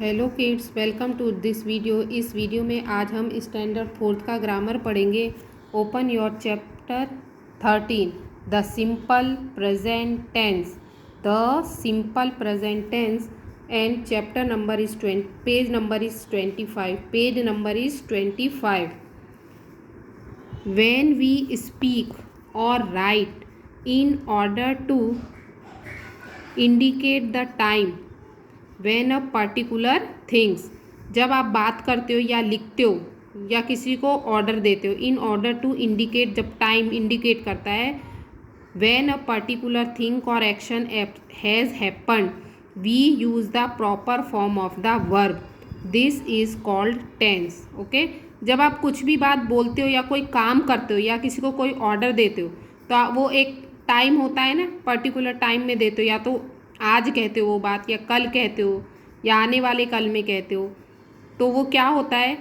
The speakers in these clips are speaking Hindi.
Hello kids, welcome to this video. इस वीडियो में आज हम स्टैंडर्ड 4th का ग्रामर पढ़ेंगे। Open your chapter 13, the simple present tense. The simple present tense and chapter number is 20, page number is 25। Page number is 25। When we speak or write in order to indicate the time when a particular things, जब आप बात करते हो या लिखते हो या किसी को ऑर्डर देते हो, इन ऑर्डर टू इंडिकेट, जब टाइम इंडिकेट करता है, when a particular thing or action has happened we use the proper form of the verb. This is called tense. Okay, जब आप कुछ भी बात बोलते हो या कोई काम करते हो या किसी को कोई ऑर्डर देते हो तो वो एक टाइम होता है ना, पर्टिकुलर टाइम में देते हो, या तो आज कहते हो वो बात, या कल कहते हो, या आने वाले कल में कहते हो, तो वो क्या होता है,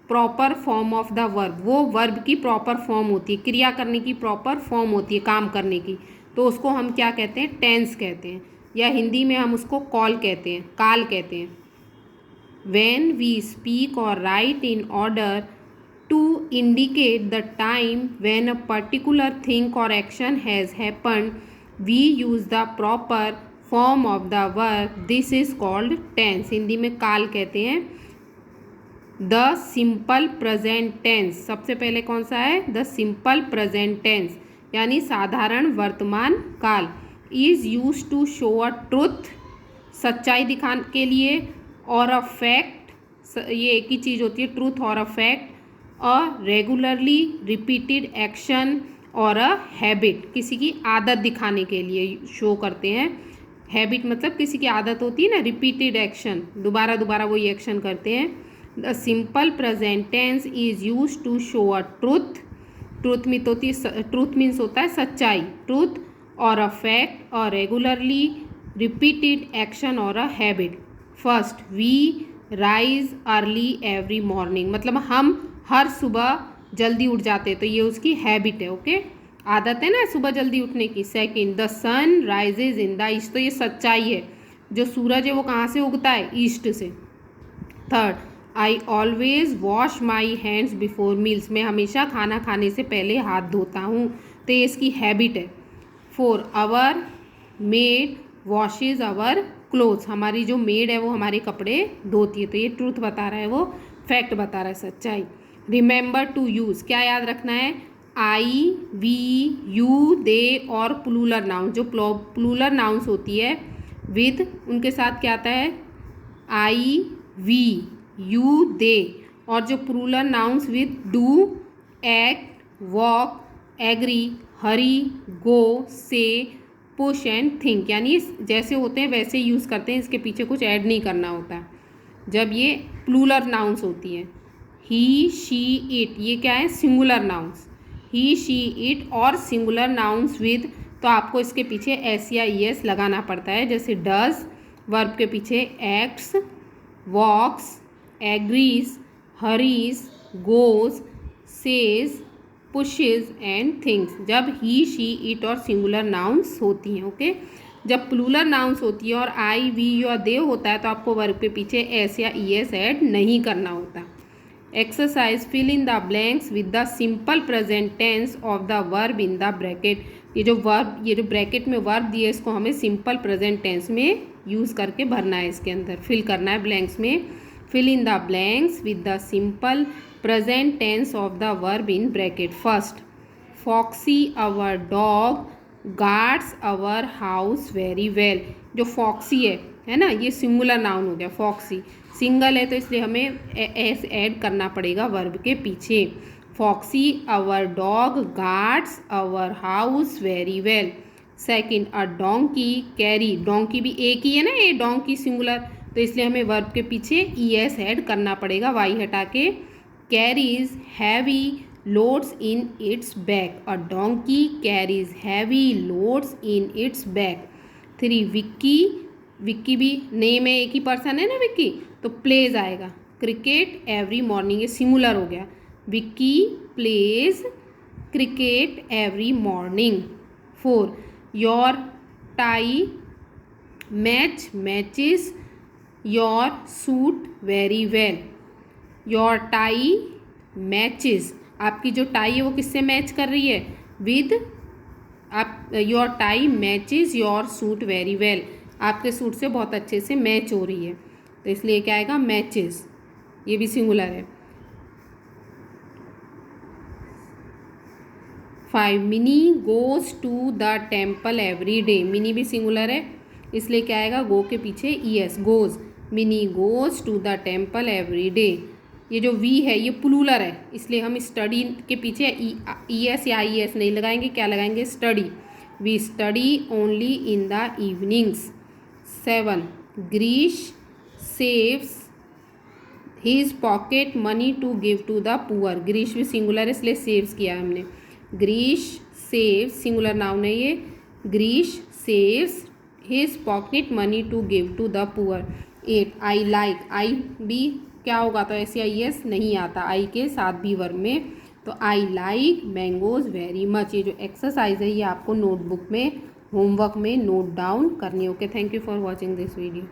proper form of the verb. वो वर्ब की प्रॉपर फॉर्म होती है, क्रिया करने की प्रॉपर फॉर्म होती है, काम करने की, तो उसको हम क्या कहते हैं, टेंस कहते हैं, या हिंदी में हम उसको कॉल कहते हैं, काल कहते हैं। When we speak or write in order to indicate the time when a particular thing or action has happened, we use the proper form of the verb. This is called tense. Hindi में काल कहते हैं। द सिंपल प्रेजेंट टेंस, सबसे पहले कौन सा है, द सिंपल प्रेजेंट टेंस यानी साधारण वर्तमान काल, is use to show a truth, सच्चाई दिखाने के लिए, और अ फैक्ट, ये एक ही चीज़ होती है, ट्रूथ और a fact, a regularly repeated action और अ हैबिट, किसी की आदत दिखाने के लिए शो करते हैं। हैबिट मतलब किसी की आदत होती है ना, रिपीटेड एक्शन, दोबारा दोबारा वही एक्शन करते हैं। The simple present tense is use to show a truth, truth means होती है, ट्रूथ मीन्स होता है सच्चाई, ट्रूथ, और अ फैक्ट, और रेगुलरली रिपीटेड एक्शन और a habit. First, we rise early every morning, मतलब हम हर सुबह जल्दी उठ जाते हैं, तो ये उसकी हैबिट है। ओके, आदत है ना सुबह जल्दी उठने की। Second, the sun rises in the east, तो ये सच्चाई है, जो सूरज है वो कहाँ से उगता है, ईस्ट से। Third, I always wash my hands before meals, मैं हमेशा खाना खाने से पहले हाथ धोता हूँ, तो ये इसकी हैबिट है। Four, our maid washes our clothes, हमारी जो मेड है वो हमारे कपड़े धोती है, तो ये ट्रूथ बता रहा है, वो फैक्ट बता रहा है, सच्चाई। रिमेंबर टू यूज़, क्या याद रखना है, आई, वी, यू, दे और प्लूरल नाउन, जो प्लूरल नाउन्स होती है विद, उनके साथ क्या आता है, आई, वी, यू, दे, और जो plural nouns with do, act, walk, agree, hurry, go, say, push and think, यानी जैसे होते हैं वैसे यूज़ करते हैं, इसके पीछे कुछ ऐड नहीं करना होता जब ये प्लूरल नाउन्स होती हैं। ही, शी, इट, ये क्या है, singular nouns, he, she, it, और सिंगुलर नाउन्स विद, तो आपको इसके पीछे एस या ई एस लगाना पड़ता है, जैसे डज, वर्ब के पीछे acts, walks, agrees, hurries, goes, says, pushes and things, जब ही, शी, इट और सिंगुलर नाउन्स होती हैं। ओके, जब प्लूरल नाउन्स होती है और आई, वी या दे होता है, तो आपको वर्ब के पीछे एस या ई एस ऐड नहीं करना होता। Exercise, fill in the blanks with the simple present tense of the verb in the bracket, ये जो ब्रैकेट में वर्ब दिए, इसको हमें सिंपल प्रेजेंट टेंस में यूज़ करके भरना है, इसके अंदर फिल करना है ब्लैंक्स में। Fill in the blanks with the simple present tense of the verb in bracket. First, Foxy our dog guards our house very well, जो फॉक्सी है ना, ये सिंगुलर नाउन हो गया, फॉक्सी सिंगल है तो इसलिए हमें एस ऐड करना पड़ेगा वर्ब के पीछे। Foxy our dog guards our house very well. Second, a donkey carry, donkey भी एक ही है ना, ये डोंकी सिंगुलर, तो इसलिए हमें वर्ब के पीछे ई एस ऐड करना पड़ेगा, वाई हटा के। carries heavy loads in its back, a donkey carries heavy loads in its back. 3, Vicky, Vicky भी नेम है, एक ही पर्सन है ना विक्की, तो प्लेज आएगा। क्रिकेट एवरी मॉर्निंग, ये सिंगुलर हो गया, Vicky pledge cricket every morning. 4, your tie match matches your suit very well, your tie matches, आपकी जो टाई है वो किससे मैच कर रही है, विद, आप your tie matches your suit very well, आपके सूट से बहुत अच्छे से मैच हो रही है, तो इसलिए क्या आएगा, मैचेस, ये भी सिंगुलर है। 5 Mini goes to the temple every day, Mini भी सिंगुलर है इसलिए क्या आएगा, गो के पीछे E S, goes, Mini goes to the temple every day. ये जो वी है ये प्लूरल है इसलिए हम स्टडी के पीछे ईएस या आईएस नहीं लगाएंगे, क्या लगाएंगे, study, we study only in the evenings. 7 Girish saves his pocket money to give to the poor, Girish भी सिंगुलर है इसलिए सेव्स किया हमने, ग्रीश सेव्स सिंगुलर नाउन है ये, Grish saves his pocket money to give to the poor. 8 I like, I भी क्या होगा, तो ऐसे आई एस नहीं आता, आई के साथ भी वर्ब में, तो I like mangoes very much. ये जो एक्सरसाइज है ये आपको नोटबुक में होमवर्क में नोट डाउन करनी है। Okay, thank you for watching this video.